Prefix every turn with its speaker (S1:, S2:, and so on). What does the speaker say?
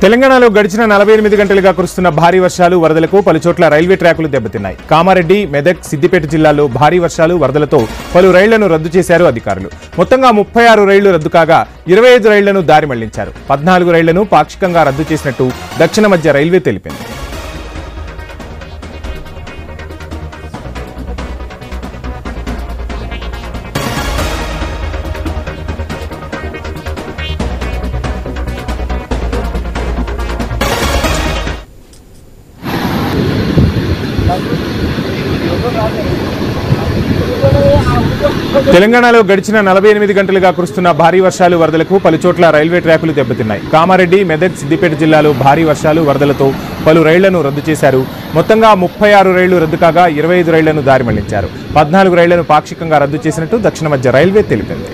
S1: తెలంగాణలో గడిచిన 48 గంటలుగా కురుస్తున్న భారీ వర్షాలు వరదలకు పలుచోట్ల రైల్వే ట్రాకులు దెబ్బతిన్నాయి. కామారెడ్డి, మెదక్, సిద్దిపేట జిల్లాల్లో భారీ వర్షాలు వరదలతో పలు రైళ్లను రద్దు చేశారు అధికారులు. మొత్తంగా 36 రైళ్లు రద్దు కాగా 25 రైళ్లను దారి మళ్లించారు. 14 రైళ్లను పాక్షికంగా రద్దు చేసినట్టు దక్షిణ మధ్య రైల్వే తెలిపింది. తెలంగాణలో గడిచిన 48 గంటలుగా కురుస్తున్న భారీ వర్షాలు వరదలకు పలుచోట్ల రైల్వే ట్రాకులు దెబ్బతిన్నాయి. కామారెడ్డి, మెదక్, సిద్దిపేట జిల్లాలో భారీ వర్షాలు వరదలతో పలు రైళ్లను రద్దు చేశారు. మొత్తంగా 36 రైళ్లు రద్దు కాగా 25 రైళ్లను దారి మళ్లించారు. 14 రైళ్లను పాక్షికంగా రద్దు చేసినట్టు దక్షిణ మధ్య రైల్వే తెలిపింది.